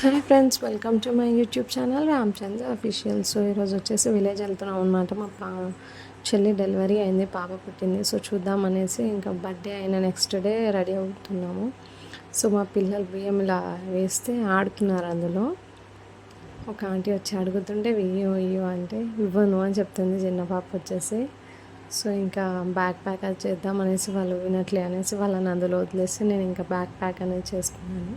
Hi friends, welcome to my YouTube channel Ramachandra official. So ఈరోజు వచ్చేసి village వెళ్తున్నాం అనమాట. మా చెల్లి డెలివరీ అయింది, పాప పుట్టింది. సో చూద్దామనేసి ఇంకా బర్త్డే అయిన నెక్స్ట్ డే రెడీ అవుతున్నాము. సో మా పిల్లలు బియ్యం ఇలా వేస్తే ఆడుతున్నారు. అందులో ఒక ఆంటీ వచ్చి అడుగుతుంటే వెయ్యో అంటే ఇవ్వను అని చెప్తుంది చిన్న పాప వచ్చేసి. సో ఇంకా బ్యాక్ ప్యాక్ అది చేద్దాం అనేసి వాళ్ళు వినట్లే అనేసి వాళ్ళని అందులో వదిలేసి నేను ఇంకా బ్యాక్ ప్యాక్ అనేది చేసుకున్నాను.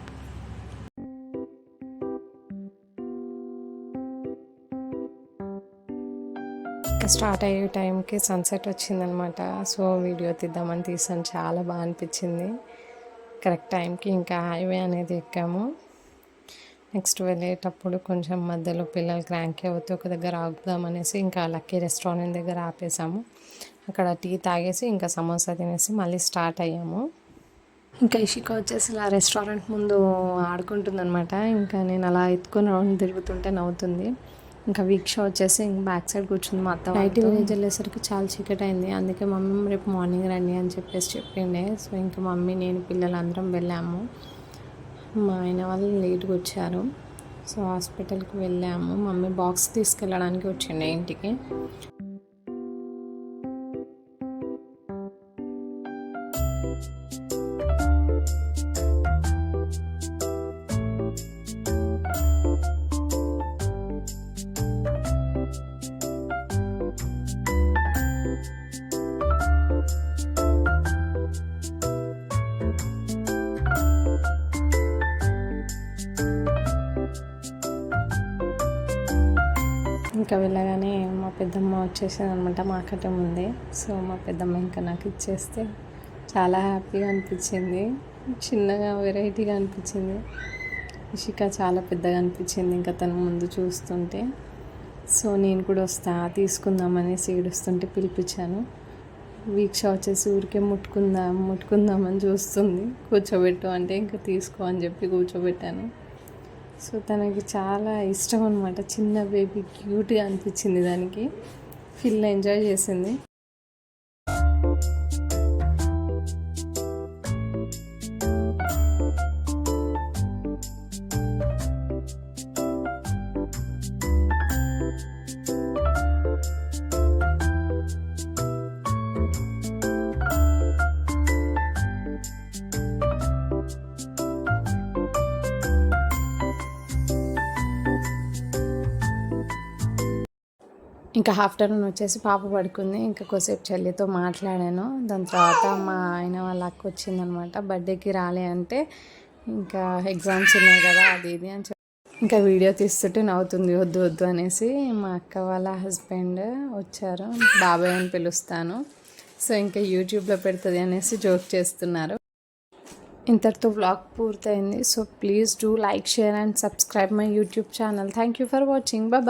స్టార్ట్ అయ్యే టైంకి సన్సెట్ వచ్చిందనమాట. సో వీడియో తీద్దామని తీసాను, చాలా బాగా అనిపించింది. కరెక్ట్ టైంకి ఇంకా హైవే అనేది ఎక్కాము. నెక్స్ట్ వెళ్ళేటప్పుడు కొంచెం మధ్యలో పిల్లలు క్రాంకీ అవుతూ ఒక దగ్గర ఆగుదామనేసి ఇంకా లక్కీ రెస్టారెంట్ దగ్గర ఆపేసాము. అక్కడ టీ తాగేసి ఇంకా సమోసా తినేసి మళ్ళీ స్టార్ట్ అయ్యాము. ఇంకా ఇషిక వచ్చేసి ఇలా రెస్టారెంట్ ముందు ఆడుకుంటుందన్నమాట. ఇంకా నేను అలా ఎత్తుకొని రౌండ్ తిరుగుతుంటే నవ్వుతుంది. ఇంకా వీక్ష వచ్చేసి ఇంక బ్యాక్ సైడ్ కూర్చుంది. మా అత్త నైట్ విలేజ్ వెళ్ళేసరికి చాలా చీకటి అయింది. అందుకే మమ్మీ రేపు మార్నింగ్ రండి అని చెప్పిండే. సో ఇంకా మమ్మీ నేను పిల్లలు అందరం వెళ్ళాము. మా ఆయన వాళ్ళు లేట్గా వచ్చారు. సో హాస్పిటల్కి వెళ్ళాము. మమ్మీ బాక్స్ తీసుకెళ్ళడానికి వచ్చిండే ఇంటికి. ఇంకా వెళ్ళగానే మా పెద్దమ్మ వచ్చేసింది అనమాట మాకంటే ముందే. సో మా పెద్దమ్మ ఇంకా నాకు ఇచ్చేస్తే చాలా హ్యాపీగా అనిపించింది. చిన్నగా వెరైటీగా అనిపించింది. ఇషిక చాలా పెద్దగా అనిపించింది ఇంకా తన ముందు చూస్తుంటే. సో నేను కూడా వస్తా తీసుకుందామనేసి ఏడుస్తుంటే పిలిపించాను. వీక్ష వచ్చేసి ఊరికే ముట్టుకుందామని చూస్తుంది. కూర్చోబెట్టు అంటే ఇంకా తీసుకో అని చెప్పి కూర్చోబెట్టాను. సో తనకి చాలా ఇష్టం అనమాట. చిన్న బేబీ క్యూట్గా అనిపించింది, దానికి ఫుల్ ఎంజాయ్ చేసింది. ఇంకా ఆఫ్టర్నూన్ వచ్చేసి పాప పడుకుంది. ఇంకా కొద్దిసేపు చెల్లితో మాట్లాడాను. దాని తర్వాత మా ఆయన వాళ్ళ అక్క వచ్చిందనమాట. బర్త్డేకి రాలే అంటే ఇంకా ఎగ్జామ్స్ ఉన్నాయి కదా అది ఇది అని చెప్పి ఇంకా వీడియో తీస్తుంటే నవ్వుతుంది వద్దు వద్దు అనేసి. మా అక్క వాళ్ళ హస్బెండ్ వచ్చారు, బాబాయ్ అని పిలుస్తాను. సో ఇంకా యూట్యూబ్లో పెడుతుంది అనేసి జోక్ చేస్తున్నారు. ఇంతటితో వ్లాగ్ పూర్తయింది. So please do like, share and subscribe my YouTube channel. Thank you for watching. Bye.